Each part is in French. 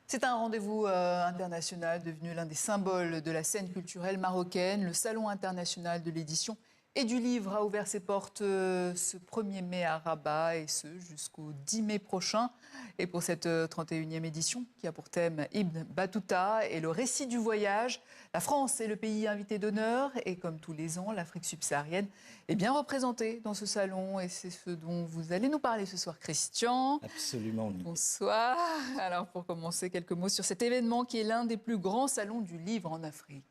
C'est un rendez-vous international devenu l'un des symboles de la scène culturelle marocaine. Le Salon international de l'édition et du livre a ouvert ses portes ce 1er mai à Rabat et ce jusqu'au 10 mai prochain. Et pour cette 31e édition qui a pour thème Ibn Battuta et le récit du voyage, la France est le pays invité d'honneur et comme tous les ans, l'Afrique subsaharienne est bien représentée dans ce salon et c'est ce dont vous allez nous parler ce soir, Christian. Absolument. Bonsoir. Alors pour commencer, quelques mots sur cet événement qui est l'un des plus grands salons du livre en Afrique.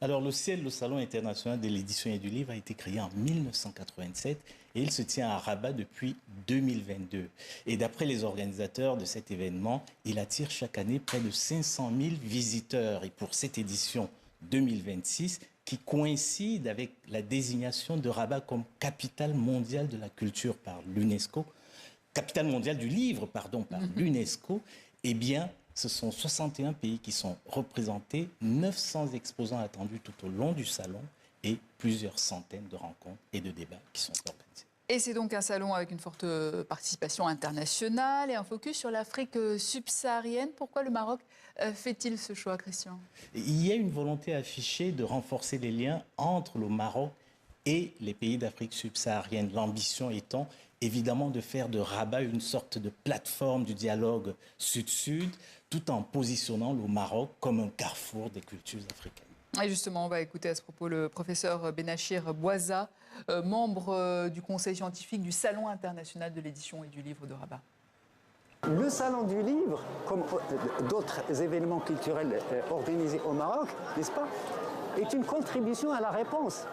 Alors le Salon international de l'édition et du livre a été créé en 1987 et il se tient à Rabat depuis 2022. Et d'après les organisateurs de cet événement, il attire chaque année près de 500 000 visiteurs. Et pour cette édition 2026, qui coïncide avec la désignation de Rabat comme capitale mondiale de la culture par l'UNESCO, capitale mondiale du livre, pardon, par l'UNESCO, eh bien, ce sont 61 pays qui sont représentés, 900 exposants attendus tout au long du salon et plusieurs centaines de rencontres et de débats qui sont organisés. Et c'est donc un salon avec une forte participation internationale et un focus sur l'Afrique subsaharienne. Pourquoi le Maroc fait-il ce choix, Christian? Il y a une volonté affichée de renforcer les liens entre le Maroc et les pays d'Afrique subsaharienne. L'ambition étant évidemment de faire de Rabat une sorte de plateforme du dialogue sud-sud, tout en positionnant le Maroc comme un carrefour des cultures africaines. Et justement, on va écouter à ce propos le professeur Benachir Bouaza, membre du conseil scientifique du Salon international de l'édition et du livre de Rabat. Le Salon du livre, comme d'autres événements culturels organisés au Maroc, n'est-ce pas, est une contribution à la réponse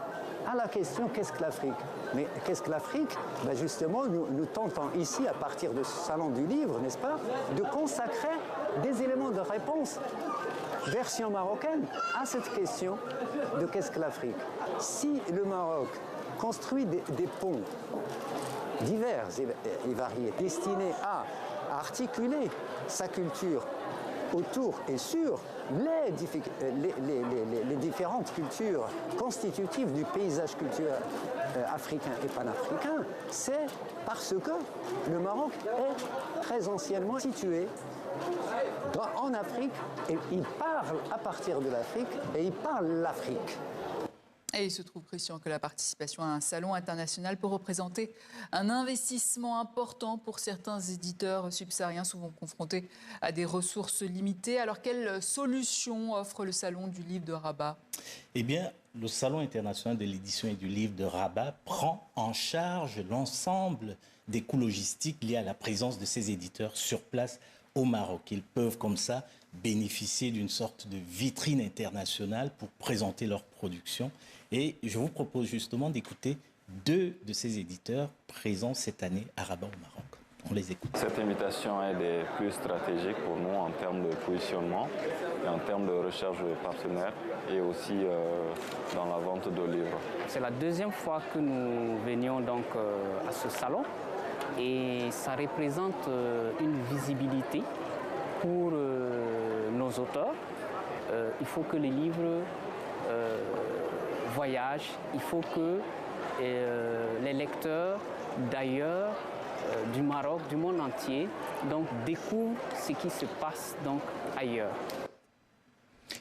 à la question « qu'est-ce que l'Afrique ?» Mais qu'est-ce que l'Afrique? Ben justement, nous tentons ici, à partir de ce Salon du livre, n'est-ce pas, de consacrer des éléments de réponse, version marocaine, à cette question de qu'est-ce que l'Afrique. Si le Maroc construit des ponts divers et variés, destinés à articuler sa culture autour et sur les différentes cultures constitutives du paysage culturel africain et panafricain, c'est parce que le Maroc est très anciennement situé en Afrique et il parle à partir de l'Afrique et il parle l'Afrique. Et il se trouve, Christian, que la participation à un salon international peut représenter un investissement important pour certains éditeurs subsahariens, souvent confrontés à des ressources limitées. Alors, quelle solution offre le Salon du livre de Rabat? Eh bien, le Salon international de l'édition et du livre de Rabat prend en charge l'ensemble des coûts logistiques liés à la présence de ces éditeurs sur place au Maroc. Ils peuvent comme ça bénéficier d'une sorte de vitrine internationale pour présenter leur production. Et je vous propose justement d'écouter deux de ces éditeurs présents cette année à Rabat au Maroc. On les écoute. Cette invitation est des plus stratégiques pour nous en termes de positionnement et en termes de recherche de partenaires et aussi dans la vente de livres. C'est la deuxième fois que nous venions donc à ce salon et ça représente une visibilité pour nos auteurs. Il faut que les livres voyagent, il faut que les lecteurs d'ailleurs, du Maroc, du monde entier, donc découvrent ce qui se passe donc ailleurs.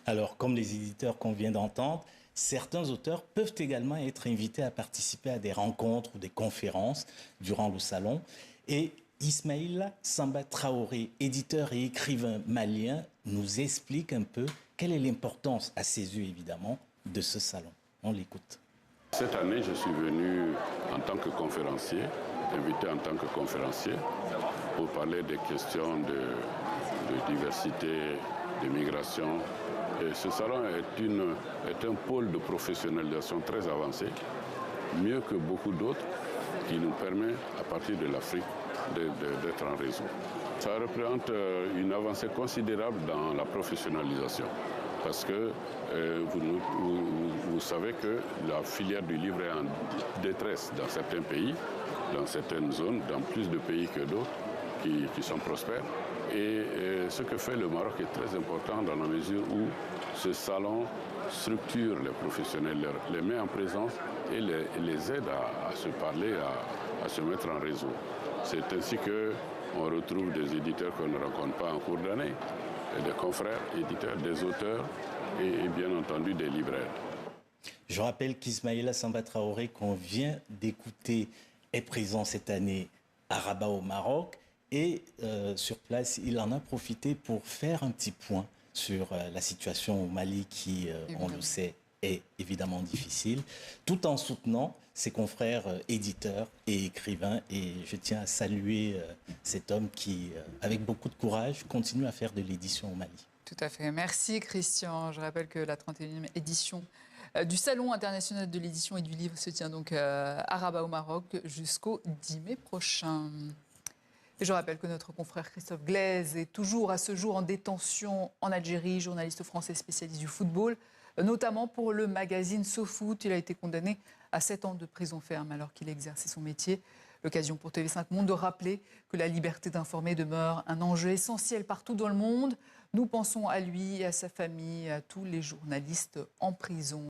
Alors, comme les éditeurs qu'on vient d'entendre, certains auteurs peuvent également être invités à participer à des rencontres ou des conférences durant le salon. Et Ismaïla Samba Traoré, éditeur et écrivain malien, nous explique un peu quelle est l'importance, à ses yeux évidemment, de ce salon. On l'écoute. Cette année, je suis venu en tant que conférencier, invité en tant que conférencier, pour parler des questions de diversité, de migration. Et ce salon est un pôle de professionnalisation très avancé, mieux que beaucoup d'autres, qui nous permet, à partir de l'Afrique, d'être en réseau. Ça représente une avancée considérable dans la professionnalisation, parce que vous savez que la filière du livre est en détresse dans certains pays, dans certaines zones, dans plus de pays que d'autres qui sont prospères. Et ce que fait le Maroc est très important dans la mesure où ce salon structure les professionnels, les met en présence et les aide à se parler, à se mettre en réseau. C'est ainsi qu'on retrouve des éditeurs qu'on ne rencontre pas en cours d'année. des confrères éditeurs, des auteurs et bien entendu des libraires. Je rappelle qu'Ismaïla Samba Traoré, qu'on vient d'écouter, est présent cette année à Rabat au Maroc. Et sur place, il en a profité pour faire un petit point sur la situation au Mali qui, on le sait, est évidemment difficile, tout en soutenant ses confrères éditeurs et écrivains. Et je tiens à saluer cet homme qui, avec beaucoup de courage, continue à faire de l'édition au Mali. Tout à fait. Merci Christian. Je rappelle que la 31e édition du Salon international de l'édition et du livre se tient donc à Rabat au Maroc jusqu'au 10 mai prochain. Et je rappelle que notre confrère Christophe Glaise est toujours à ce jour en détention en Algérie, journaliste français spécialiste du football, notamment pour le magazine SoFoot. Il a été condamné à 7 ans de prison ferme alors qu'il exerçait son métier. L'occasion pour TV5 Monde de rappeler que la liberté d'informer demeure un enjeu essentiel partout dans le monde. Nous pensons à lui, à sa famille, à tous les journalistes en prison.